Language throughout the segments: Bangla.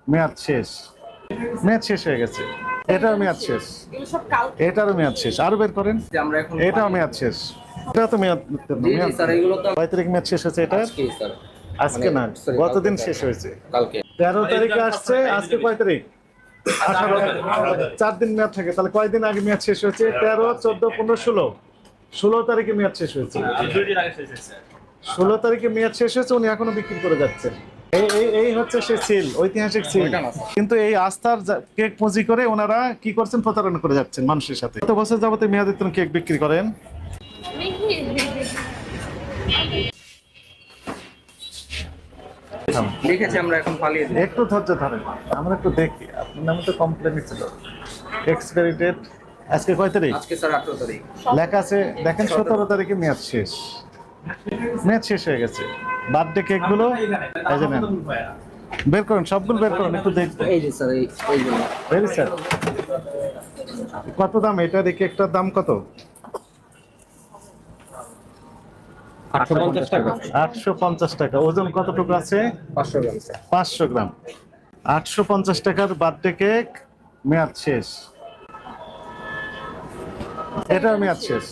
মেয়াদ শেষ। মেয়াদ শেষ হয়ে গেছে। এটার মেয়াদ শেষ। এটারও মেয়াদ শেষ। আরো বের করেন। এটাও মেয়াদ শেষ। এটা তো মেয়াদ উত্তীর্ণ। মেয়াদ কয় তারিখ মেয়াদ শেষ হয়েছে এটা? আজকে না, গতদিন শেষ হয়েছে। 13 তারিখে আসছে। আজকে কয় তারিখ? 18। 4 দিন মেয়াদ থাকে। তাহলে কয়দিন আগে মেয়াদ শেষ হয়েছে? 13, 14, 15, 16। 16 তারিখে মেয়াদ শেষ হয়েছে। 16 তারিখে মেয়াদ শেষ হয়েছে। উনি এখনো বিক্রি করে যাচ্ছেন। এই এই এই হচ্ছে সে সিল, ঐতিহাসিক সিল। কিন্তু এই আস্থার কেক পুঁজি করে ওনারা কি করছেন? প্রতারণা করে যাচ্ছেন মানুষের সাথে। কত বছর যাবত মেয়াদ উত্তীর্ণ কেক বিক্রি করেন? লিখেছি আমরা এখন পালিয়ে দিই। একটু ধৈর্য ধরেন, আমরা একটু দেখি। আপনার নামে তো কমপ্লেন ছিল। এক্সপায়ারি ডেট আজকে কয় তারিখ? আজকে স্যার 18 তারিখ লেখা আছে, দেখেন 17 তারিখে মেয়াদ শেষ। মেয়াদ শেষ হয়ে গেছে। বার্থডে কেক গুলো এই যে নেন, বের করুন, সবগুলো বের করুন, একটু দেখবো। এই যে স্যার এই যে ভেরি স্যার। কত দাম এটার? এই কেকটার দাম কত? 850 টাকা। 850 টাকা। ওজন কতটুকু আছে? 500 গ্রাম স্যার। 500 গ্রাম। 850 টাকার বার্থডে কেক, মেয়াদ শেষ। এটার মেয়াদ শেষ।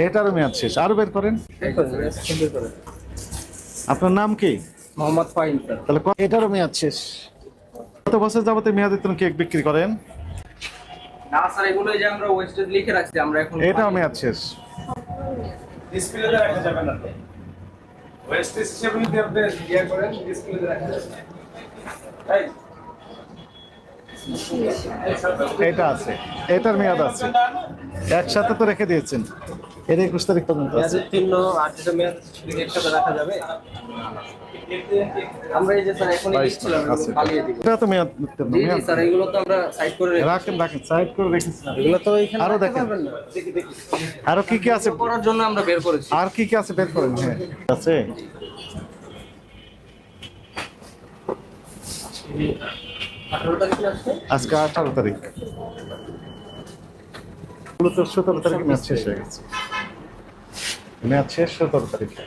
এটারও মেয়াদ শেষ। আরো বের করেন। আপনার নাম কি? মোহাম্মদ ফাহিম স্যার। তাহলে এটারও মেয়াদ শেষ। কত বছর যাবত মেয়াদ উত্তীর্ণ কেক বিক্রি করেন? না স্যার, এগুলো যে আমরা ওয়েস্টেজ লিখে রাখছি আমরা এখন। এটাও মেয়াদ শেষ। ডিসপ্লেতে রাখা যাবে না তো। ওয়েস্টেজ হিসেবে যদি আপনি ইয়ে করেন, ডিসপ্লেতে রাখা যাবে। তাই এটা আছে, এটার মেয়াদ আছে। একসাথে তো রেখে দিয়েছেন। এর 21 তারিখ পর্যন্ত আছে। চিহ্ন আর যেটা মেয়াদ একসাথে রাখা যাবে। আমরা এই যে স্যার এখন লিখছিলাম আছে। পালিয়ে দিব। এটা তো মেয়াদ উত্তীর্ণ। জি জি মেয়াদ স্যার, এগুলো তো আমরা সাইড করে রাখেন, রাখেন, সাইড করে রেখেছেন। এগুলো তো এখানে আরো রাখতে দেখেন। পারবেন না। দেখি দেখি। আরো কি কি আছে? করার জন্য আমরা বের করেছি। আর কি কি আছে বের করেন। হ্যাঁ আছে। 18 তারিখে আসছে। আজকে 18 তারিখ। 17 তারিখে মেয়াদ শেষ হয়ে গেছে। মেয়াদ শেষ 17 তারিখে।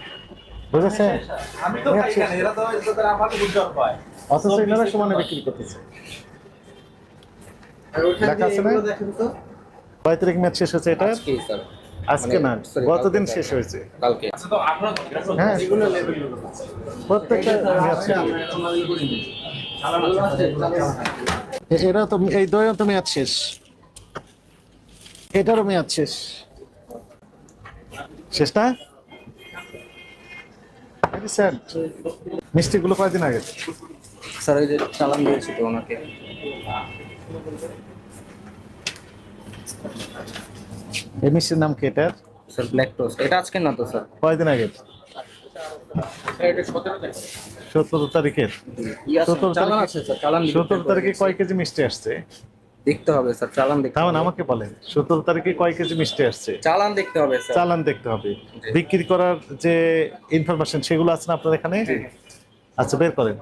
বুঝেছেন? আমি তো খাই না, এরা তো এদের আমাকে বুঝতে পায়। অথচ এনারা সমানে বিক্রি করতেছে। আর ওখানে লেখা আছে না? এগুলো দেখেন তো। কয় তারিখ মেয়াদ শেষ হয়েছে এটা? আজকে স্যার। আজকে না, গতদিন শেষ হয়েছে। কালকে। আচ্ছা, তো আপনারা হ্যাঁ, এগুলো লেভেলগুলো। প্রত্যেকটা মেয়াদ শেষ। এরা তো এই দইও তো মেয়াদ শেষ। এটারও মেয়াদ শেষ। শেষ না? স্যার, মিষ্টিগুলো কয়দিন আগে? স্যার এই যে চালান দিয়েছি তো ওনাকে। এই মিষ্টির নাম কি এটার? Sir black toast. এটা আজকে না তো স্যার। কয়দিন আগে? এটা 17 তারিখ। 17 তারিখের। 17 চালান তারিখে। আছে স্যার, চালান 17 তারিখে কয় কেজি মিষ্টি আসছে? দেখতে হবে স্যার, চালান দেখতে তাহলে হবে। আমাকে বলেন 17 তারিখে কয় কেজি মিষ্টি আসছে? চালান দেখতে হবে স্যার। চালান দেখতে হবে। বিক্রি করার যে ইনফরমেশন সেগুলো আছে না আপনার এখানে? আচ্ছা, বের করেন।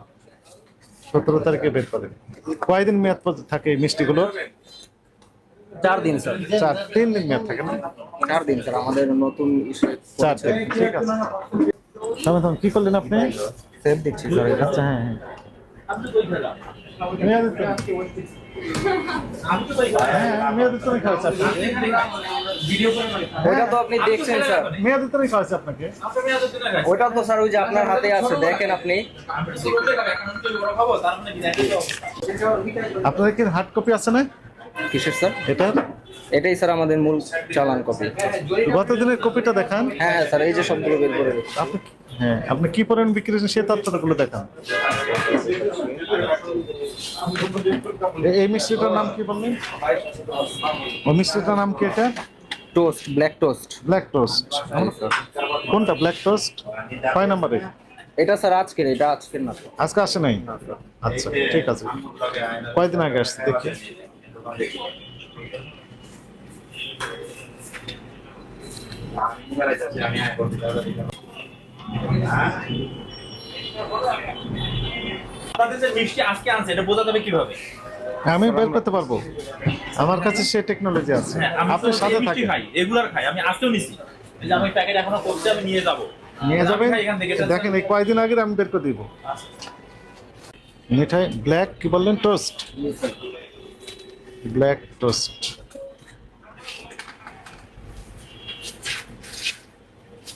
17 তারিখে বের করেন। কয়দিন মেয়াদ পর্যন্ত থাকে এই মিষ্টিগুলো? 4 দিন স্যার। 3 দিন মেয়াদ থাকে না? 4 দিন স্যার, আমাদের নতুন ইস্যু। 4 দিন, ঠিক আছে। থামেন, কি করলেন আপনি? সেভ দিচ্ছি স্যার এটা। আচ্ছা, হ্যাঁ হ্যাঁ। মেয়াদ উত্তীর্ণ। হ্যাঁ, মেয়াদ উত্তীর্ণ খাওয়াচ্ছে আপনাকে। ওটা তো আপনি দেখছেন স্যার। মেয়াদ উত্তীর্ণ খাওয়াচ্ছে আপনাকে। ওটা তো স্যার ওই যে আপনার হাতে আছে, দেখেন আপনি। আপনাদের কি হার্ড কপি আছে না কিসের স্যার? এটার? এটাই স্যার আমাদের মূল চালান কপি। গত দিনের কপিটা দেখান। হ্যাঁ হ্যাঁ স্যার, এই যে সবগুলো বের করে রেখেছি। আপনি হ্যাঁ, আপনি কি পরিমাণ বিক্রি করেছেন সেই তথ্যগুলো দেখান। এই মিষ্টিটার নাম কি বললেন? ও মিষ্টিটার নাম কি? এটা toast, black toast. Black toast. কোনটা ব্ল্যাক টোস্ট? 6 নম্বরে। এটা স্যার আজকের, এটা আজকের না। আজকে আসে নাই? আচ্ছা, ঠিক আছে। কয়দিন আগে আসছে দেখি। আপনাদের যে মিষ্টি আজকে আনছে এটা বোঝা যাবে কিভাবে? আমি বের করতে পারবো, আমার কাছে সে টেকনোলজি আছে। আমি আপনি তো সাথে এই মিষ্টি থাকেন, খাই, রেগুলার খাই, আমি আজকেও নিছি। এই যে আমি প্যাকেট এখনো করতে, আমি নিয়ে যাব। নিয়ে যাবেন। আমি খাই এখান থেকে, এটা দেখেন এই কয়দিন আগে আমি বের করে দিব। মিঠাই ব্ল্যাক কি বললেন, টোস্ট, ব্ল্যাক টোস্ট।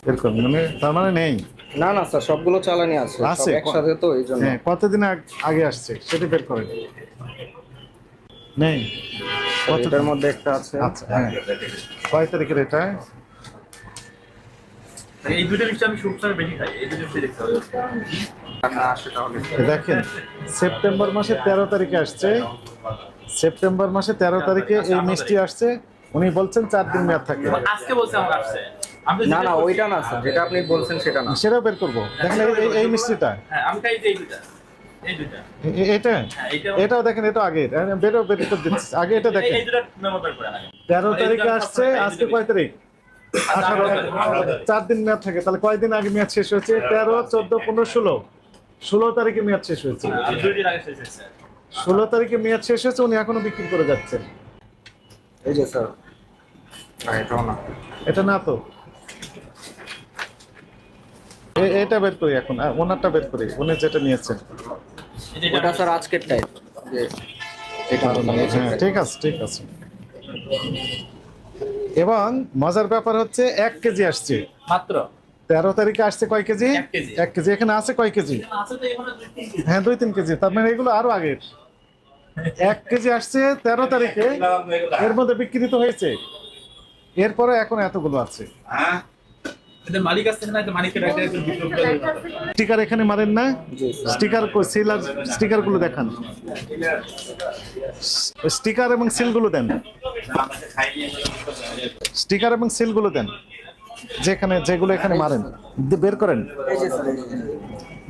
এরকম মানে তার মানে নেই? না না স্যার, সবগুলো চালানি আছে, আছে? সব একসাথে তো এই জন্য। হ্যাঁ, কতদিন আগে আসছে সেটা বের করেন। নেই? এটার মধ্যে একটা আছে। আচ্ছা, হ্যাঁ। কয় তারিখের এটা? এই দুটো মিষ্টি আমি সবসময় বেশি খাই, এই দুটো মিষ্টি দেখতে হবে। না আসে তাহলে দেখেন, সেপ্টেম্বর মাসের 13 তারিখে আসছে, সেপ্টেম্বর মাসে 13 তারিখে এই মিষ্টি আসছে। উনি বলছেন 4 দিন মেয়াদ থাকে। আজকে বলছে আমার আসছে। আমি তো না না, জিজ্ঞেস করছি। ওইটা না স্যার, যেটা আপনি বলছেন সেটা না। সেটাও বের করবো। দেখেন এই মিষ্টিটা, হ্যাঁ, আমি খাই এই দুটো। এই দুটো। এটা, হ্যাঁ, এটাও দেখেন, এটা আগে বের করে দিচ্ছি। আগে এটা দেখেন, এই দুটো মেমো বের করে রাখেন। 13 তারিখে আসছে, আজকে কয় তারিখ? 18। 4 দিন মেয়াদ থাকে। তাহলে কয়দিন আগে মেয়াদ শেষ হয়েছে? 13, 14, 15, 16। 16 তারিখে মেয়াদ শেষ হয়েছে। আমি 2 দিন আগে শেষ হয়েছে। 16 তারিখে মেয়াদ শেষ হয়েছে, উনি এখনো বিক্রি করে যাচ্ছেন। এই যে স্যার, না এটাও না। এটা না তো, এটা বের করি এখন, ওনারটা বের করি, উনি যেটা নিয়েছেন। এই যে ওটা স্যার আজকের টাইম, যে এটা হ্যাঁ, ঠিক আছে, ঠিক আছে। এবং মজার ব্যাপার হচ্ছে 1 কেজি আসছে মাত্র 13 তারিখে আসছে। কয় কেজি? 1 কেজি। 1 কেজি। এখানে আছে কয় কেজি? আছে তো এখানে 2-3 কেজি। হ্যাঁ, 2-3 কেজি। তার মানে এগুলো আরো আগের। 1 কেজি আসছে 13 তারিখে, এর মধ্যে বিক্রিত হয়েছে। এরপরে এখন এতগুলো আছে। এদের মালিক আছে না, এদের মালিকের একটা একটু বিক্রি করে দিতে হবে। স্টিকার এখানে মারেন না? স্টিকার সিল আর স্টিকার গুলো দেখান, স্টিকার এবং সিল গুলো দেন, স্টিকার এবং সিল গুলো দেন, যেখানে যেগুলো এখানে মারেন বের করেন, এই যে স্যার, এই যে।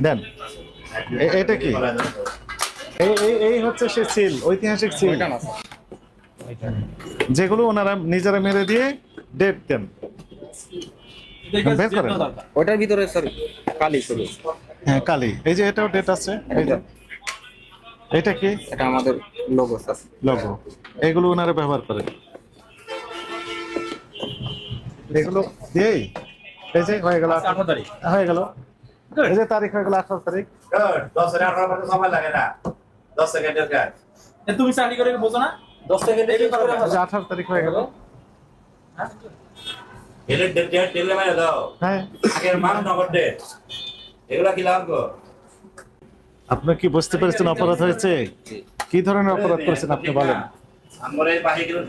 দেন। এটা কি? এই হচ্ছে সে সিল, ঐতিহাসিক সিল, ওইটা না স্যার, যেগুলো ওনারা নিজেরা মেরে দিয়ে ডেট দেন। বের করেন। ওইটার ভিতরে স্যার কালি শুধু। হ্যাঁ, কালি। এই যে এটাও ডেট আছে। এই যে এটা কি? এটা আমাদের লোগো স্যার। লোগো। এগুলো ওনারা ব্যবহার করেন। এগুলো দিয়েই এই যে হয়ে গেল, 18 তারিখ। হয়ে গেল। এই যে তারিখ হয়ে গেল 18 তারিখ। 10-18 মিনিট সময় লাগে না, 10 সেকেন্ডের কাজ। এ তুমি চালি করে বোঝো না? 10 সেকেন্ডে কি করবে? এই যে 18 তারিখ হয়ে গেল। এর ডেট দিলে মানে দাও, হ্যাঁ, আগের মান নগদ ডেট, এগুলা কি লাভ গো? আপনি কি বুঝতে পেরেছেন অপরাধ হয়েছে? কি ধরনের অপরাধ করেছেন আপনি বলেন? আমরা এই বাহি kilo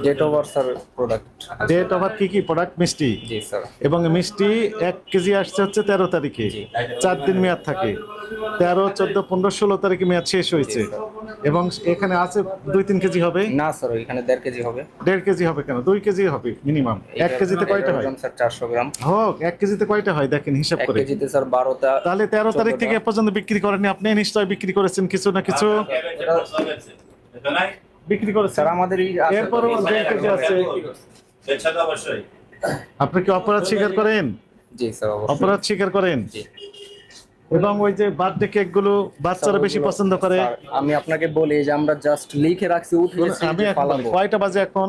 date over sir product. Date over কি কি প্রোডাক্ট? মিষ্টি। জি স্যার। এবং মিষ্টি 1 কেজি আসছে হচ্ছে 13 তারিখে, 4 দিন মেয়াদ থাকে। 13, 14, 15, 16 তারিখে মেয়াদ শেষ হয়েছে। এবং এখানে আছে 2-3 কেজি হবে। না স্যার, ওইখানে 1.5 কেজি হবে। 1.5 কেজি হবে কেন? 2 কেজি হবে মিনিমাম। 1 কেজিতে কয়টা হয়? স্যার 400 গ্রাম। হোক, 1 কেজিতে কয়টা হয় দেখেন হিসাব 1 করে। কেজিতে স্যার 12টা। তাহলে 13 তারিখ থেকে এ পর্যন্ত বিক্রি করেননি আপনি, নিশ্চয়ই বিক্রি করেছেন কিছু না কিছু এটা নাই বিক্রি করেছেন। স্যার আমাদেরই আছে। এরপরও 1.5 কেজি আছে। সেটা তো অবশ্যই। আপনি কি অপরাধ স্বীকার করেন? জি স্যার, অবশ্যই। অপরাধ স্বীকার করেন। জি। এবং ওই যে বার্থডে কেক গুলো বাচ্চারা বেশি পছন্দ করে। স্যার, আমি আপনাকে বলি যে আমরা জাস্ট লিখে রাখছি, উঠে আমি এখন বলি, কয়টা বাজে এখন?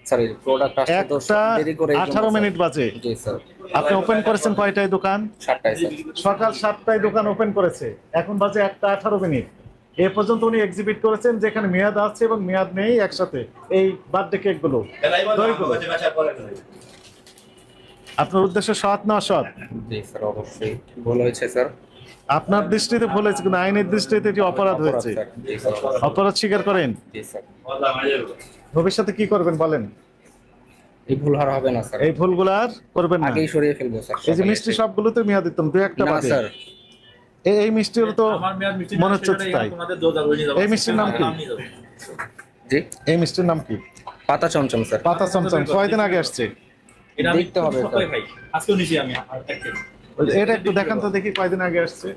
স্যার এই প্রোডাক্ট আসতে তো 1টা দেরি করে 18 মিনিট বাজে। জি স্যার। আপনি ওপেন করেছেন কয়টায় দোকান? 7টায় স্যার। সকাল 7টায় দোকান ওপেন করেছে, এখন বাজে 1টা 18 মিনিট। এ পর্যন্ত উনি এক্সিবিট করেছেন যেখানে মেয়াদ আছে এবং মেয়াদ নেই একসাথে, এই বার্থডে কেক গুলো। এলাই বল আমাকে বাসা পরে করে। আপনার উদ্দেশ্য সৎ না অসৎ? জি স্যার, অবশ্যই ভুল হয়েছে স্যার। আপনার দৃষ্টিতে ভুল হয়েছে, কিন্তু আইনের দৃষ্টিতে এটি অপরাধ হয়েছে। স্যার। জি স্যার, অপরাধ স্বীকার করেন। জি স্যার। বললাম আইজে ভবিষ্যতে কি করবেন বলেন? এই ভুল আর হবে না স্যার। এই ভুলগুলো আর করবেন না। আগেই সরিয়ে ফেলবো স্যার। এই যে মিষ্টি সবগুলোতে মেয়াদ দিতাম, 2-1টা না বাদে। স্যার, এই মিষ্টিগুলো তো আমার মেয়াদ মিষ্টি মনে হচ্ছে তাই। তোমাদের 2000 হয়ে যাবে। এই মিষ্টির নাম কি? জি এই মিষ্টির নাম কি? পাতা চমচম স্যার। পাতা চমচম। কয়দিন আগে আসছে? এটা আমি দেখতে হবে, সকালে স্যার। খাই। আজকেও নিছি আমি আর এক কেজি। এটা একটু দেখান তো দেখি কয়দিন আগে আসছে।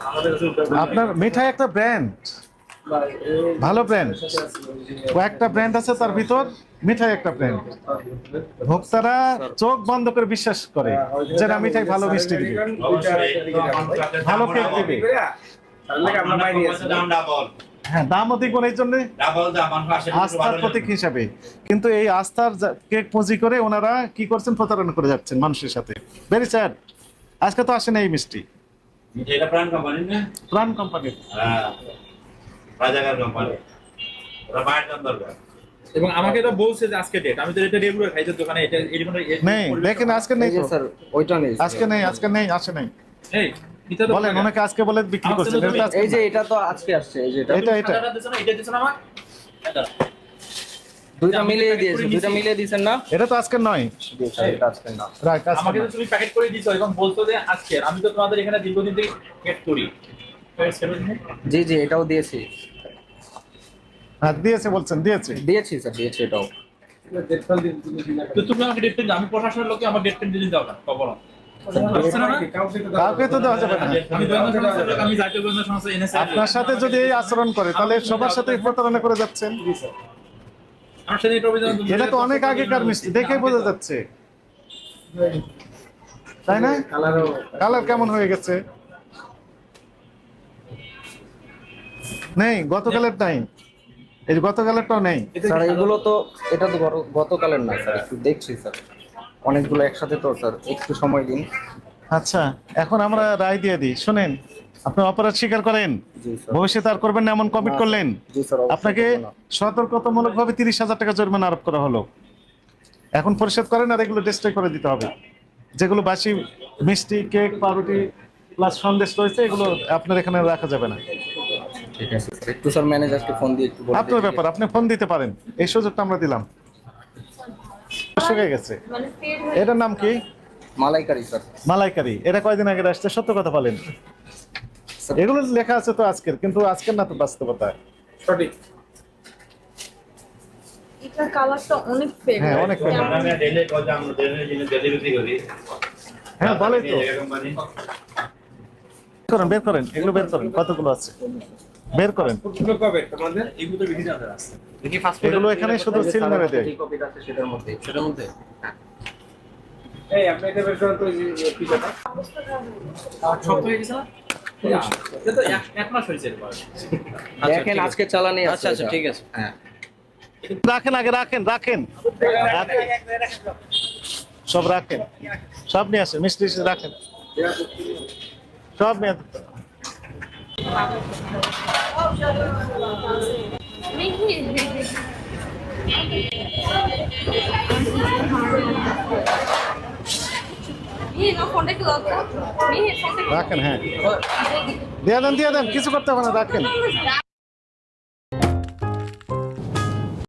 আমাদের কাছে আপনার মিঠাই একটা ব্র্যান্ড, ভালো ব্র্যান্ড, কয়েকটা ব্র্যান্ড আছে তার ভিতর মিঠাই একটা ব্র্যান্ড। ভোক্তারা চোখ বন্ধ করে বিশ্বাস করে যে না, মিঠাই ভালো মিষ্টি দিবে, ভালো কেক দিবে। দাম ডাবল, হ্যাঁ, দামও দেখবেন এই জন্য ডাবল দাম আমার পাশে আস্থার প্রতীক হিসাবে। কিন্তু এই আস্থার কেক পুঁজি করে ওনারা কি করছেন? প্রতারণা করে যাচ্ছেন মানুষের সাথে। Very sad. আজকে তো আসে না এই মিষ্টি, এটা প্রাণ কোম্পানি না? প্রাণ কোম্পানির। হ্যাঁ, রাজাকার কোম্পানি। ওরা বাইরের দাম দরকার। এবং আমাকে তো বলছে যে আজকে ডেট, আমি তো এটা রেগুলার খাইতে দোকানে এটা এর মানে নেই দেখেন আজকে নেই তো। স্যার ওইটা নেই আজকে নেই, আজকে নেই, আসে নাই। এই এটা তো বলেন ওনাকে আজকে বলে বিক্রি করছেন, এটা তো আজকে এই যে না। এটা তো আজকে আসছে, এই যে এটা এটা এটা এটা দিছ না আমার এটা দুইটা মিলিয়ে দিয়েছে, দুইটা মিলিয়ে দিয়েছেন না? এটা তো আজকে নয়, জি স্যার, এটা আজকে না। রাইট আজকে আমাকে না। তো তুমি প্যাকেট করে দিছো এবং বলছো যে আজকে, আমি তো তোমাদের এখানে দীর্ঘদিন থেকে গেট করি। জি জি, এটাও দিয়েছি, হ্যাঁ দিয়েছে বলছেন, দিয়েছে। দিয়েছি স্যার, দিয়েছি এটাও। তো তুমি আমাকে ডেট পেন, আমি প্রশাসনের লোকে আমার ডেট পেন দিয়ে দাও না খবর। কাউকে তো দেওয়া যাবে না। আমি গোয়েন্দা সংস্থার লোক, আমি জাতীয় গোয়েন্দা সংস্থা এনএসআই। আপনার সাথে যদি এই আচরণ করে তাহলে সবার সাথে প্রতারণা করে যাচ্ছেন। আমার সাথে এটা অভিযান এটা তো অনেক আগেকার মিষ্টি, দেখেই বোঝা যাচ্ছে, তাই না? কালার কেমন হয়ে গেছে? নেই, গতকালের নাই, এই যে গতকালেরটাও নেই। স্যার এগুলো তো, এটা তো গতকালের না স্যার, একটু দেখছি স্যার, অনেকগুলো একসাথে তো স্যার, একটু সময় দিন। আচ্ছা এখন আমরা রায় দিয়ে দিই, শুনেন, আপনি অপরাধ স্বীকার করেন, জি স্যার। ভবিষ্যতে আর করবেন না এমন কমিট করলেন, জি স্যার, অবশ্যই আপনাকে করবো না। সতর্কতামূলকভাবে 30,000 টাকা জরিমানা আরোপ করা হলো। এখন পরিশোধ করেন আর এগুলো ডিস্ট্রয় করে দিতে হবে। যেগুলো বাসি মিষ্টি, কেক, পাউরুটি প্লাস সন্দেশ রয়েছে, এগুলো আপনার এখানে রাখা যাবে না। ঠিক আছে স্যার, একটু স্যার ম্যানেজারকে ফোন দিয়ে একটু বলে আপনার দিই। ব্যাপার, আপনি ফোন দিতে পারেন, এই সুযোগটা আমরা দিলাম। শুকিয়ে গেছে। এটার নাম কি? মালাইকারি স্যার। মালাইকারি। এটা কয়দিন আগে আসছে, সত্য কথা বলেন। এগুলো লেখা আছে তো আজকের, কিন্তু আজকের না তো বাস্তবতা। সঠিক। এটার কালারটা অনেক ফেভারিট। হ্যাঁ, অনেক favorite। আমরা ডেলে কথা আমরা ডেলে জিনিস ডেলিভারি করি। হ্যাঁ বলে তো। রাজাকার কোম্পানি। করেন, বের করেন, এগুলো বের করেন, কতগুলো আছে বের করেন। ফুটগুলো কবে তোমাদের? এগুলো তো বেশি জানতে আছে। দেখি ফাস্ট এগুলো এখানে শুধু সিল মেরে দেয়। কপিটা আছে সেটার মধ্যে, সেটার মধ্যে। এই আপনি এটা বের করেন তো, এই যে পিজাটা। শক্ত হয়ে গেছে না? এটা তো এক মাস হয়েছে এবার। দেখেন আজকে চালানি আছে। আচ্ছা আচ্ছা, ঠিক আছে। হ্যাঁ। রাখেন আগে, রাখেন রাখেন রাখেন। সব রাখেন, সব নিয়ে আসেন, মিষ্টি রাখেন, সব নিয়ে আসেন। রাখেন, হ্যাঁ দিয়ে দেন, দিয়ে দেন, কিছু করতে হবে না, রাখেন।